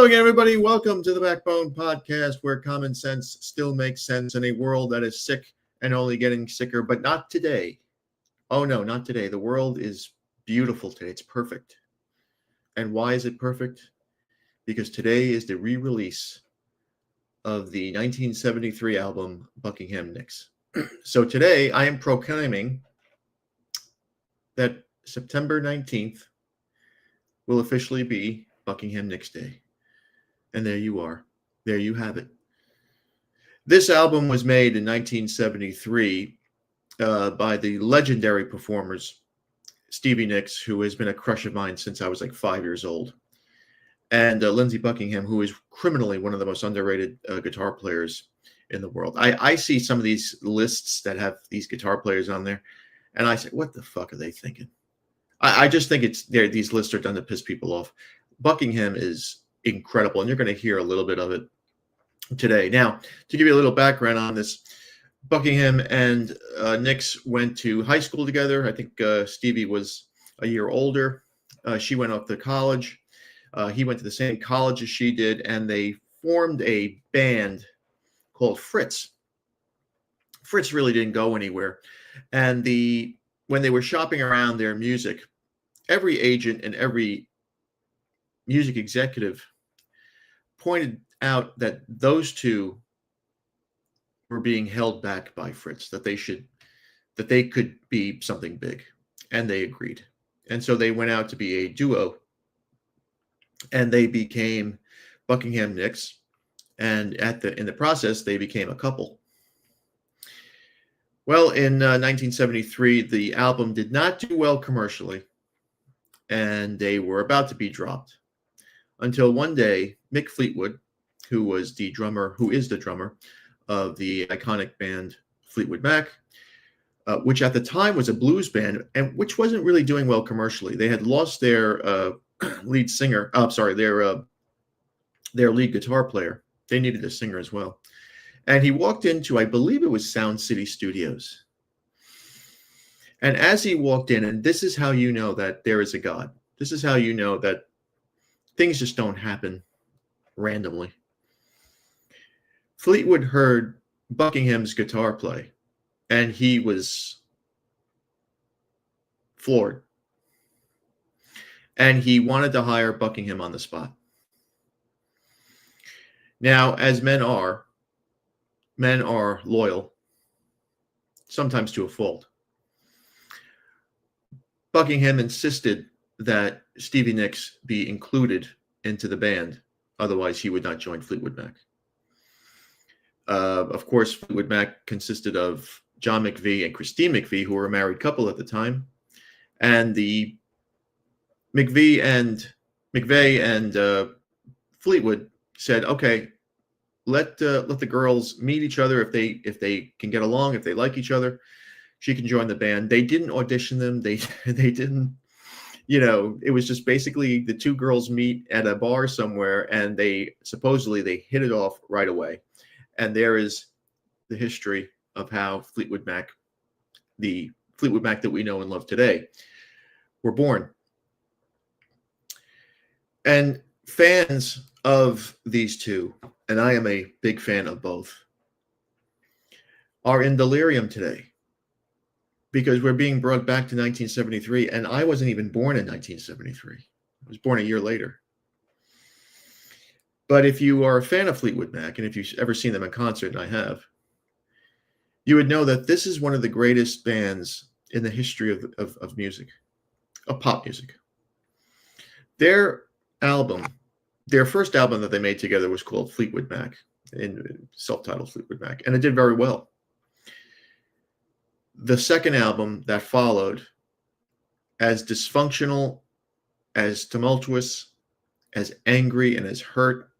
Hello again, everybody. Welcome to the Backbone Podcast, where common sense still makes sense in a world that is sick and only getting sicker, but not today. Oh, no, not today. The world is beautiful today. It's perfect. And why is it perfect? Because today is the re-release of the 1973 album, Buckingham Nicks. So today I am proclaiming that September 19th will officially be Buckingham Nicks Day. And there you are. There you have it. This album was made in 1973 by the legendary performers Stevie Nicks, who has been a crush of mine since I was like 5 years old, and Lindsey Buckingham, who is criminally one of the most underrated guitar players in the world. I see some of these lists that have these guitar players on there, and I say, what the fuck are they thinking? I just think these lists are done to piss people off. Buckingham is incredible, and you're going to hear a little bit of it today. Now, to give you a little background on this, Buckingham and Nicks went to high school together. I think Stevie was a year older. She went off to college. He went to the same college as she did, and they formed a band called Fritz. Fritz really didn't go anywhere. And when they were shopping around their music, every agent and every music executive pointed out that those two were being held back by Fritz, that they could be something big, and they agreed. And so they went out to be a duo, and they became Buckingham Nicks, and in the process they became a couple. Well, in 1973, the album did not do well commercially, and they were about to be dropped. Until one day, Mick Fleetwood, who is the drummer of the iconic band Fleetwood Mac, which at the time was a blues band, and which wasn't really doing well commercially. They had lost their lead singer. Their lead guitar player. They needed a singer as well. And he walked into, I believe it was Sound City Studios. And as he walked in, and this is how you know that there is a God. This is how you know that things just don't happen randomly. Fleetwood heard Buckingham's guitar play, and he was floored. And he wanted to hire Buckingham on the spot. Now, as men are loyal, sometimes to a fault. Buckingham insisted that Stevie Nicks be included into the band. Otherwise, he would not join Fleetwood Mac. Of course, Fleetwood Mac consisted of John McVie and Christine McVie, who were a married couple at the time. And the McVie and Fleetwood said, okay, let the girls meet each other. If they can get along, if they like each other, she can join the band. They didn't audition them. They didn't, it was just basically the two girls meet at a bar somewhere, and they hit it off right away. And there is the history of how Fleetwood Mac, the Fleetwood Mac that we know and love today, were born. And fans of these two, and I am a big fan of both, are in delirium today because we're being brought back to 1973, and I wasn't even born in 1973. I was born a year later. But if you are a fan of Fleetwood Mac, and if you've ever seen them in concert, and I have, you would know that this is one of the greatest bands in the history of music, of pop music. Their first album that they made together was called Fleetwood Mac, self-titled Fleetwood Mac, and it did very well. The second album that followed, as dysfunctional, as tumultuous, as angry, and as hurt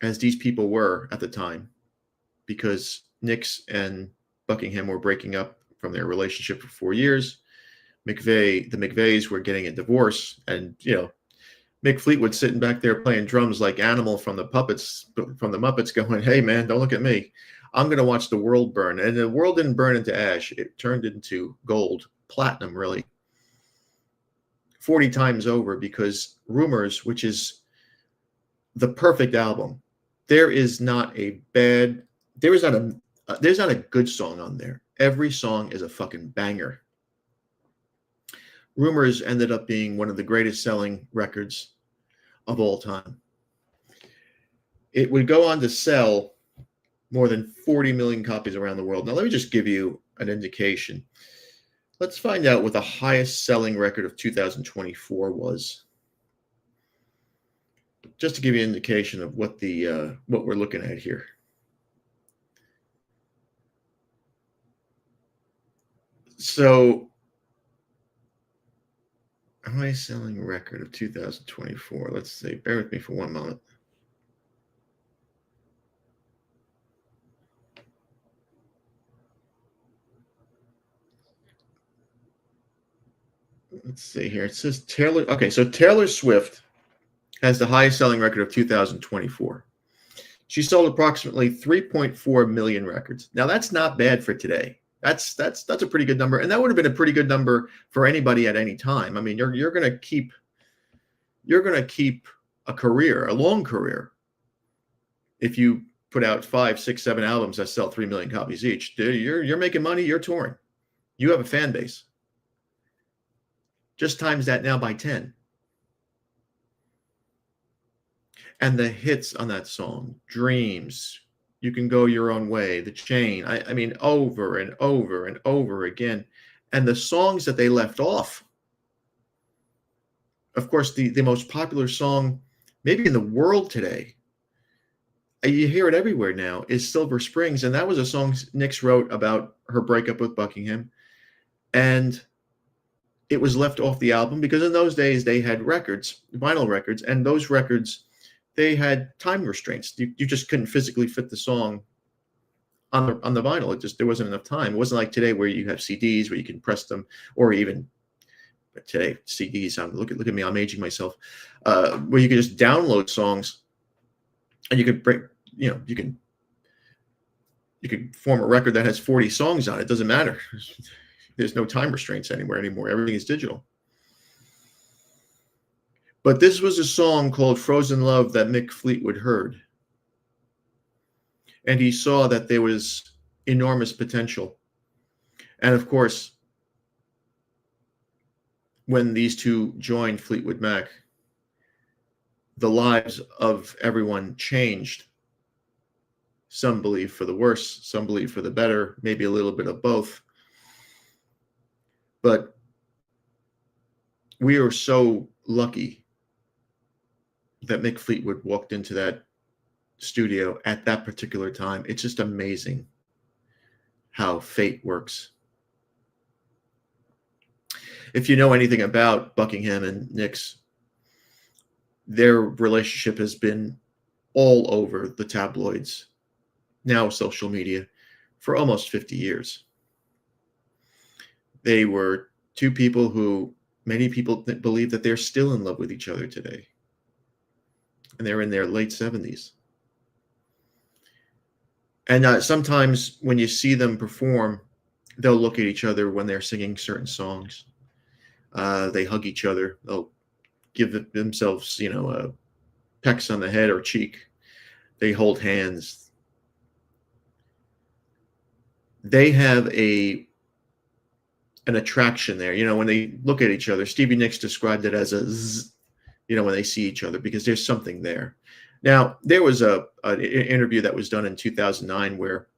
as these people were at the time, because Nicks and Buckingham were breaking up from their relationship for 4 years. The McVeys were getting a divorce, and Mick Fleetwood sitting back there playing drums like Animal from the Muppets, going, "Hey man, don't look at me. I'm going to watch the world burn." And the world didn't burn into ash. It turned into gold, platinum, really, 40 times over, because rumors, which is the perfect album. There is not a bad, there's not a good song on there. Every song is a fucking banger. Rumors ended up being one of the greatest selling records of all time. It would go on to sell more than 40 million copies around the world. Now, let me just give you an indication. Let's find out what the highest selling record of 2024 was. Just to give you an indication of what we're looking at here. So, highest selling record of 2024. Let's see. Bear with me for one moment. Let's see here. It says Taylor. Okay, so Taylor Swift has the highest selling record of 2024. She sold approximately 3.4 million records. Now that's not bad for today. That's a pretty good number, and that would have been a pretty good number for anybody at any time. I mean, you're gonna keep a career, a long career, if you put out 5, 6, 7 albums that sell 3 million copies each. You're making money. You're touring. You have a fan base. Just times that now by 10. And the hits on that song, Dreams, You Can Go Your Own Way, The Chain, I mean, over and over and over again. And the songs that they left off, of course, the most popular song maybe in the world today, you hear it everywhere now, is Silver Springs. And that was a song Nyx wrote about her breakup with Buckingham. And it was left off the album because in those days they had records, vinyl records, and those records, they had time restraints. You just couldn't physically fit the song on the vinyl. There wasn't enough time. It wasn't like today where you have CDs where you can press them, or even today CDs. Look at me, I'm aging myself. Where you can just download songs, and you could break. You could form a record that has 40 songs on it. It doesn't matter. There's no time restraints anywhere anymore. Everything is digital. But this was a song called Frozen Love that Mick Fleetwood heard. And he saw that there was enormous potential. And of course, when these two joined Fleetwood Mac, the lives of everyone changed. Some believe for the worse, some believe for the better, maybe a little bit of both. But we are so lucky that Mick Fleetwood walked into that studio at that particular time. It's just amazing how fate works. If you know anything about Buckingham and Nyx, their relationship has been all over the tabloids, now social media, for almost 50 years. They were two people who many people believe that they're still in love with each other today. And they're in their late 70s. And sometimes when you see them perform, they'll look at each other when they're singing certain songs. They hug each other. They'll give themselves, pecks on the head or cheek. They hold hands. They have an attraction there. When they look at each other, Stevie Nicks described it as a zzz, when they see each other, because there's something there. Now, there was an interview that was done in 2009 where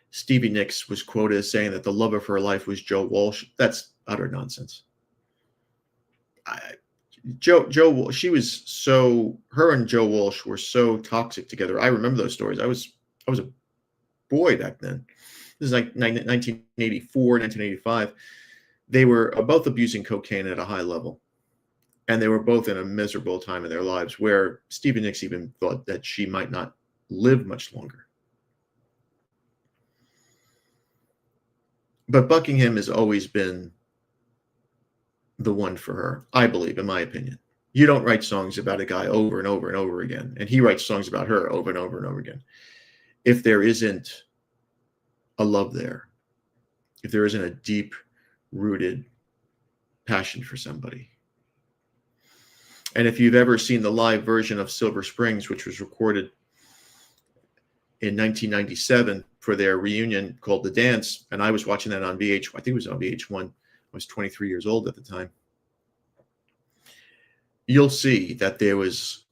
Stevie Nicks was quoted as saying that the love of her life was Joe Walsh. That's utter nonsense. Her and Joe Walsh were so toxic together. I remember those stories. I was a boy back then. This is like 1984, 1985. They were both abusing cocaine at a high level. And they were both in a miserable time in their lives where Stevie Nicks even thought that she might not live much longer. But Buckingham has always been the one for her, I believe, in my opinion. You don't write songs about a guy over and over and over again. And he writes songs about her over and over and over again. If there isn't a love there, if there isn't a deep-rooted passion for somebody. And if you've ever seen the live version of Silver Springs, which was recorded in 1997 for their reunion called The Dance, and I was watching that on I think it was on VH1. I was 23 years old at the time. You'll see that there's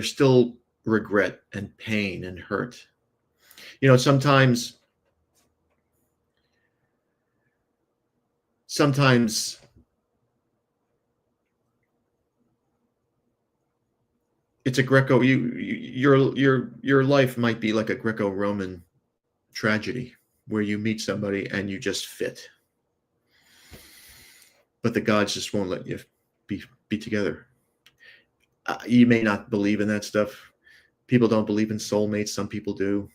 still regret and pain and hurt. You know, sometimes it's a your life might be like a Greco-Roman tragedy where you meet somebody and you just fit, but the gods just won't let you be together. You may not believe in that stuff. People don't believe in soulmates. Some people do.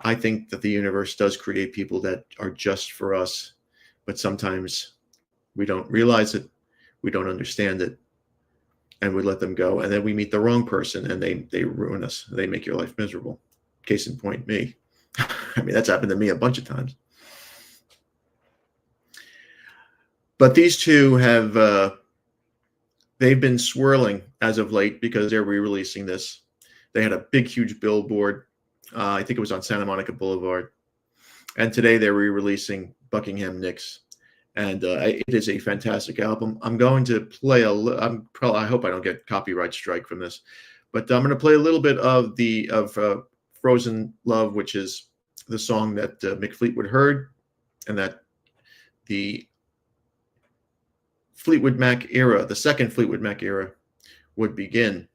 I think that the universe does create people that are just for us, but sometimes we don't realize it, we don't understand it, and we let them go. And then we meet the wrong person and they ruin us. They make your life miserable. Case in point, me. I mean, that's happened to me a bunch of times. But these two have, they've been swirling as of late because they're re-releasing this. They had a big, huge billboard. I think it was on Santa Monica Boulevard. And today they're re-releasing Buckingham Nicks. And it is a fantastic album. I'm going to play I hope I don't get copyright strike from this, but I'm going to play a little bit of Frozen Love, which is the song that Mick Fleetwood heard, and that the Fleetwood Mac era, the second Fleetwood Mac era, would begin.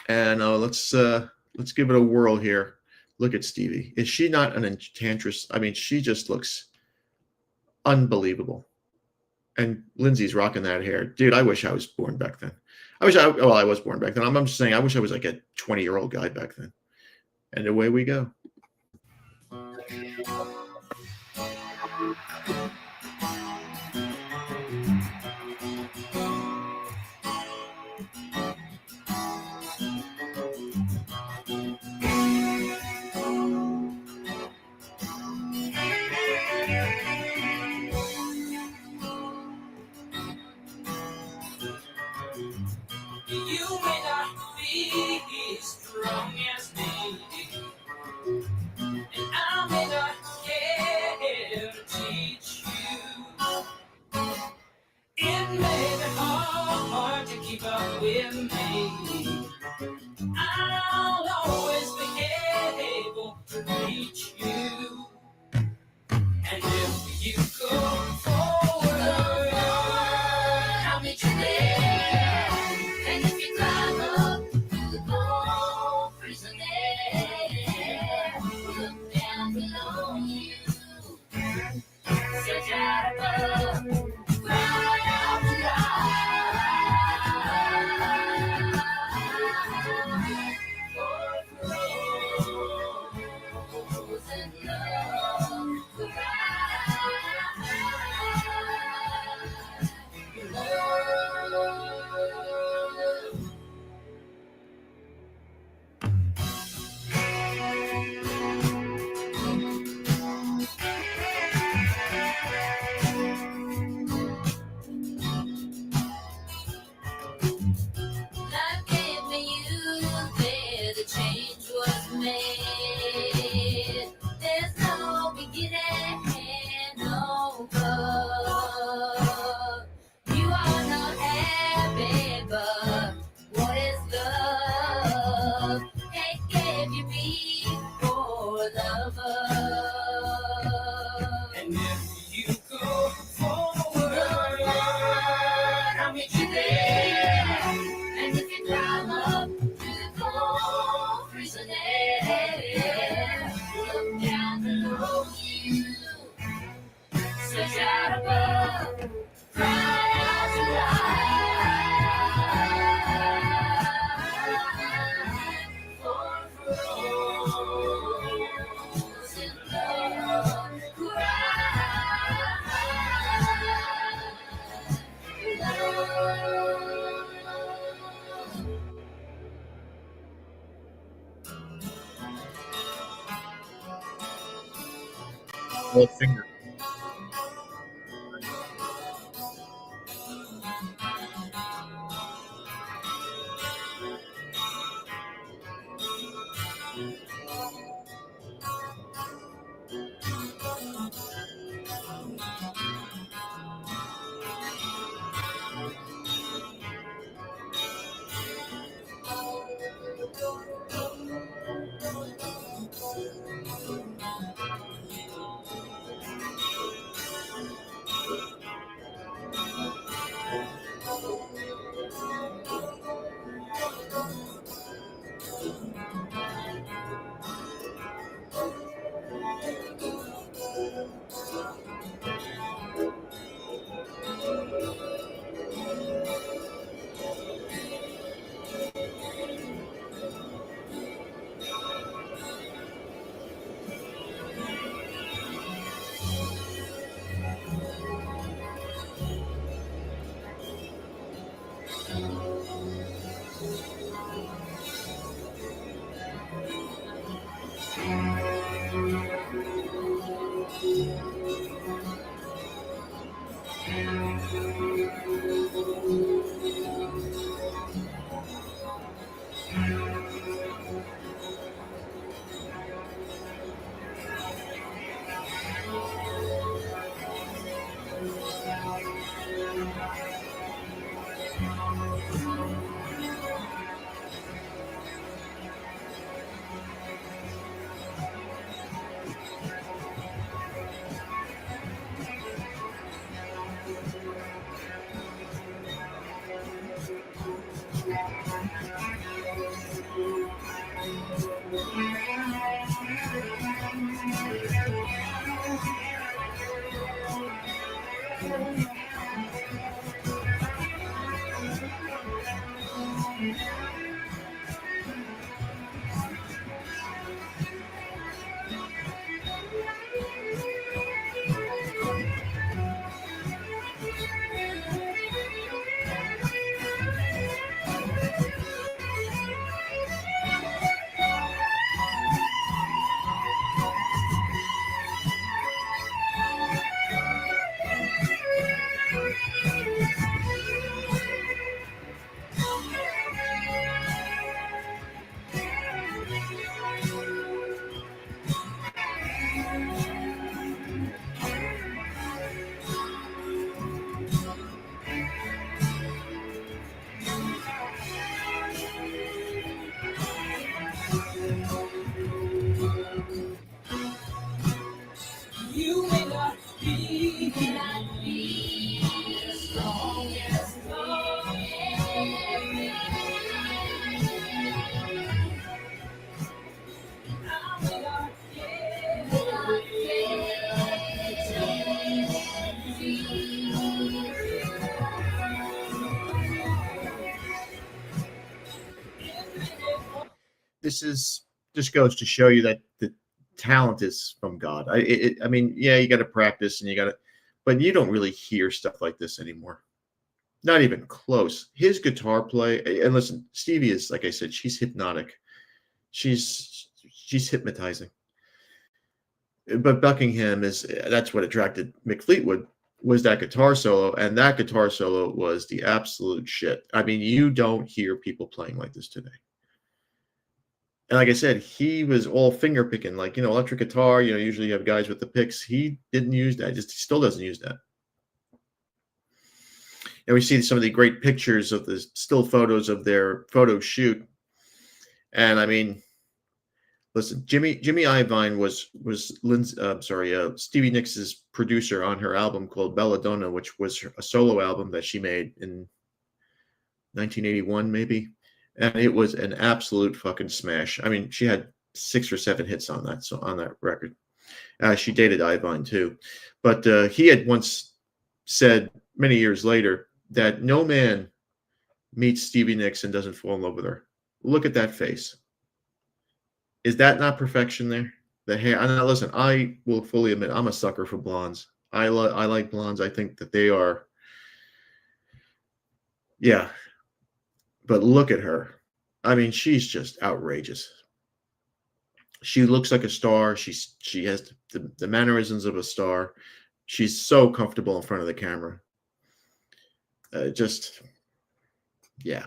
And let's give it a whirl here. Look at Stevie. Is she not an enchantress? I mean, she just looks unbelievable. And Lindsay's rocking that hair. Dude, I wish I was born back then. I was born back then. I'm just saying, I wish I was like a 20-year-old guy back then. And away we go. Finger. This is just goes to show you that the talent is from God. I mean, yeah, you got to practice and you got to, but you don't really hear stuff like this anymore. Not even close. His guitar play, and listen, Stevie is, like I said, she's hypnotic. She's hypnotizing. But Buckingham that's what attracted Mick Fleetwood, was that guitar solo, and that guitar solo was the absolute shit. I mean, you don't hear people playing like this today. And like I said, he was all finger picking, like, electric guitar, usually you have guys with the picks. He didn't use that. He still doesn't use that. And we see some of the great pictures of the still photos of their photo shoot. And I mean, listen, Jimmy Iovine was Stevie Nicks' producer on her album called Belladonna, which was a solo album that she made in 1981, maybe. And it was an absolute fucking smash. I mean, she had 6 or 7 hits on that record. She dated Iovine too, but he had once said many years later that no man meets Stevie Nicks and doesn't fall in love with her. Look at that face. Is that not perfection there? The hair. And listen, I will fully admit I'm a sucker for blondes. I like blondes. I think that they are. Yeah. But look at her. I mean, she's just outrageous. She looks like a star. She has the mannerisms of a star. She's so comfortable in front of the camera. Just, yeah.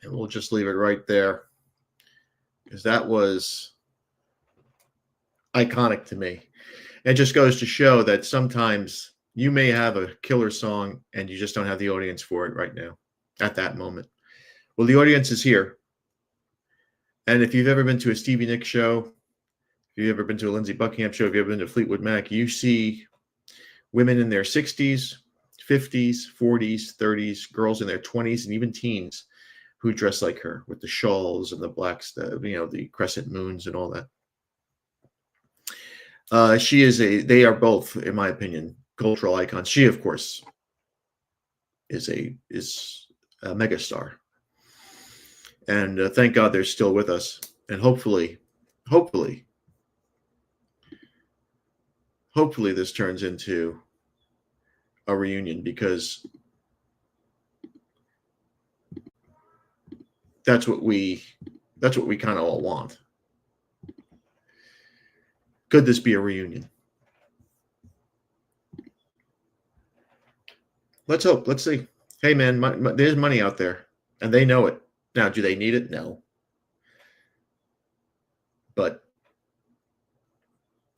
And we'll just leave it right there, because that was iconic to me. It just goes to show that sometimes you may have a killer song and you just don't have the audience for it right now at that moment. Well, the audience is here. And if you've ever been to a Stevie Nicks show, if you've ever been to a Lindsey Buckingham show, if you've ever been to Fleetwood Mac, you see women in their 60s, 50s, 40s, 30s, girls in their 20s, and even teens who dress like her with the shawls and the blacks, the crescent moons and all that. They are both, in my opinion, cultural icons. She, of course, is megastar. And thank God they're still with us. And hopefully, hopefully, hopefully this turns into a reunion, because that's what we kind of all want. Could this be a reunion? Let's hope. Let's see. Hey, man, there's money out there, and they know it. Now, do they need it? No. But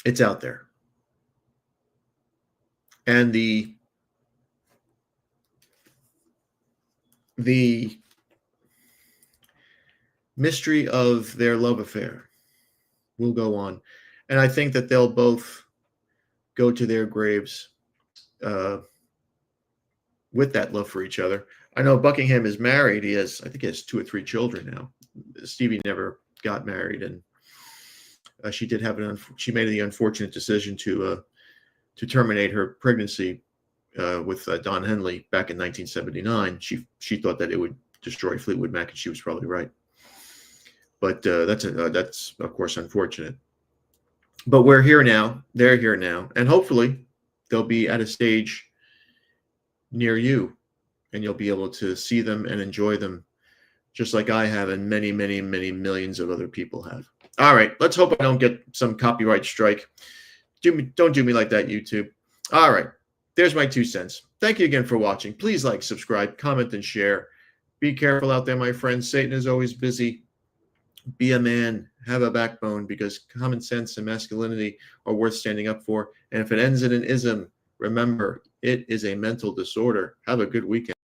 it's out there. And the mystery of their love affair will go on. And I think that they'll both go to their graves with that love for each other. I know Buckingham is married. I think he has 2 or 3 children now. Stevie never got married, and she did have she made the unfortunate decision to terminate her pregnancy with Don Henley back in 1979. She thought that it would destroy Fleetwood Mac, and she was probably right. But that's of course unfortunate. But we're here now. They're here now, and hopefully they'll be at a stage near you, and you'll be able to see them and enjoy them, just like I have, and many, many, many millions of other people have. All right, let's hope I don't get some copyright strike. Don't do me like that, YouTube. All right, there's my 2 cents. Thank you again for watching. Please like, subscribe, comment, and share. Be careful out there, my friends. Satan is always busy. Be a man. Have a backbone, because common sense and masculinity are worth standing up for. And if it ends in an ism, remember, it is a mental disorder. Have a good weekend.